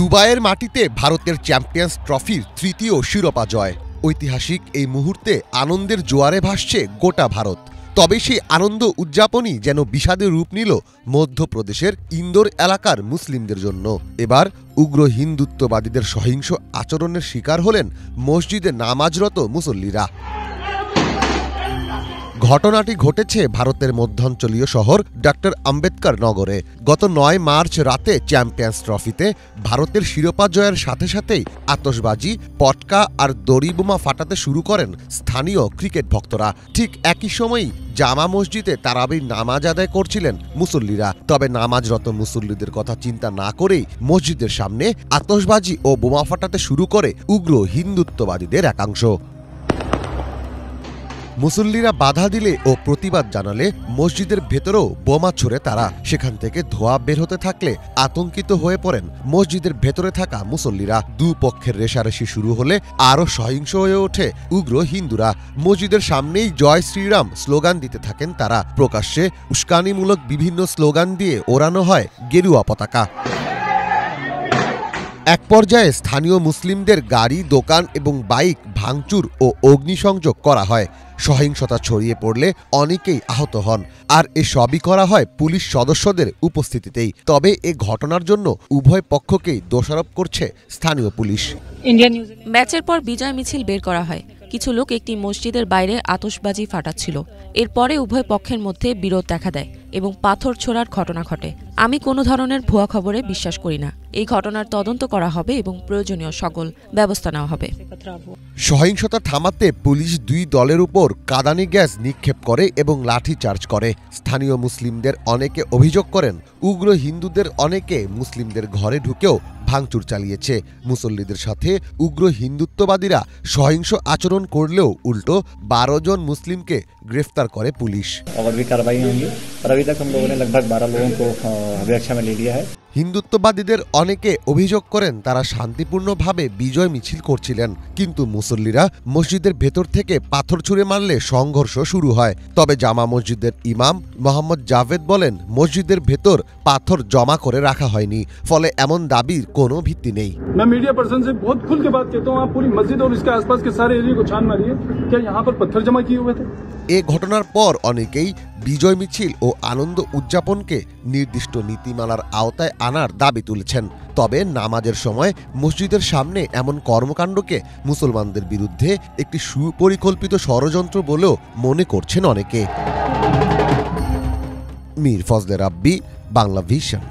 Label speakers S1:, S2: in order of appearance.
S1: দুবাইয়ের মাটিতে ভারতের চ্যাম্পিয়ন্স ট্রফির তৃতীয় শিরোপা জয়। ঐতিহাসিক এই মুহূর্তে আনন্দের জোয়ারে ভাসছে গোটা ভারত। তবে সেই আনন্দ উদযাপনই যেন বিষাদে রূপ নিল মধ্যপ্রদেশের ইন্দোর এলাকার মুসলিমদের জন্য। এবার উগ্র হিন্দুত্ববাদীদের সহিংস আচরণের শিকার হলেন মসজিদে নামাজরত মুসল্লিরা। ঘটনাটি ঘটেছে ভারতের মধ্যাঞ্চলীয় শহর ডক্টর আম্বেদকর নগরে। গত ৯ মার্চ রাতে চ্যাম্পিয়ন্স ট্রফিতে ভারতের শিরোপা জয়ের সাথে সাথেই আতশবাজি, পটকা আর দড়ি বোমা ফাটাতে শুরু করেন স্থানীয় ক্রিকেট ভক্তরা। ঠিক একই সময়ই জামা মসজিদে তারাবির নামাজ আদায় করছিলেন মুসল্লিরা। তবে নামাজরত মুসল্লিদের কথা চিন্তা না করেই মসজিদের সামনে আতশবাজি ও বোমা ফাটাতে শুরু করে উগ্র হিন্দুত্ববাদীদের একাংশ। মুসল্লিরা বাধা দিলে ও প্রতিবাদ জানালে মসজিদের ভেতরেও বোমা ছুড়ে তারা। সেখান থেকে ধোঁয়া বের হতে থাকলে আতঙ্কিত হয়ে পড়েন মসজিদের ভেতরে থাকা মুসল্লিরা। দুপক্ষের রেষারেষি শুরু হলে আরও সহিংস হয়ে ওঠে উগ্র হিন্দুরা। মসজিদের সামনেই জয় শ্রীরাম স্লোগান দিতে থাকেন তারা। প্রকাশ্যে উস্কানিমূলক বিভিন্ন স্লোগান দিয়ে ওড়ানো হয় গেরুয়া পতাকা। এক পর্যায়ে স্থানীয় মুসলিমদের গাড়ি, দোকান এবং বাইক ভাঙচুর ও অগ্নিসংযোগ করা হয়। সহিংসতা ছড়িয়ে পড়লে অনেকেই আহত হন, আর এসবই করা হয় পুলিশ সদস্যদের উপস্থিতিতেই। তবে এ ঘটনার জন্য উভয় পক্ষকেই দোষারোপ করছে স্থানীয় পুলিশ।
S2: ম্যাচের পর বিজয় মিছিল বের করা হয়। কিছু লোক একটি মসজিদের বাইরে আতশবাজি ফাটাচ্ছিল। এরপরে উভয় পক্ষের মধ্যে বিরোধ দেখা দেয় এবং পাথর ছোড়ার ঘটনা ঘটে। আমি কোনো ধরনের ভুয়া খবরে বিশ্বাস করি না। এই ঘটনার তদন্ত করা হবে এবং প্রয়োজনীয় সকল ব্যবস্থা নেওয়া হবে।
S1: সহিংসতা থামাতে পুলিশ দুই দলের উপর কাঁদানি গ্যাস নিক্ষেপ করে এবং লাঠিচার্জ করে। স্থানীয় মুসলিমদের অনেকে অভিযোগ করেন উগ্র হিন্দুদের অনেকে মুসলিমদের ঘরে ঢুকেও ভাঙচুর চালিয়েছে। মুসল্লিদের সাথে উগ্র হিন্দুত্ববাদীরা সহিংস আচরণ করলেও উল্টো 12 জন মুসলিমকে গ্রেফতার করে পুলিশ। হিন্দুত্ববাদীদের অনেকে অভিযোগ করেন তারা শান্তিপূর্ণভাবে বিজয় মিছিল করছিলেন, কিন্তু মুসল্লিরা মসজিদের ভেতর থেকে পাথর ছুঁড়ে মারলে সংঘর্ষ শুরু হয়। তবে জামা মসজিদের ইমাম মোহাম্মদ জাভেদ বলেন, মসজিদের ভেতর পাথর জমা করে রাখা হয়নি, ফলে এমন দাবির কোনো ভিত্তি নেই।
S3: मीडिया पर्सन से बहुत खुल के बात कहता हूं, आप पूरी मस्जिद और इसके आसपास के सारे एरिया को छान मारिए, क्या यहां पर पत्थर जमा किए हुए थे?
S1: এ ঘটনার পর অনেকেই বিজয় মিছিল ও আনন্দ উদযাপনকে নির্দিষ্ট নীতিমালার আওতায় আনার দাবি তুলেছেন। তবে নামাজের সময় মসজিদের সামনে এমন কর্মকাণ্ডকে মুসলমানদের বিরুদ্ধে একটি সুপরিকল্পিত ষড়যন্ত্র বলেও মনে করছেন অনেকে। মীর ফজলে রাব্বি, বাংলা ভিশন।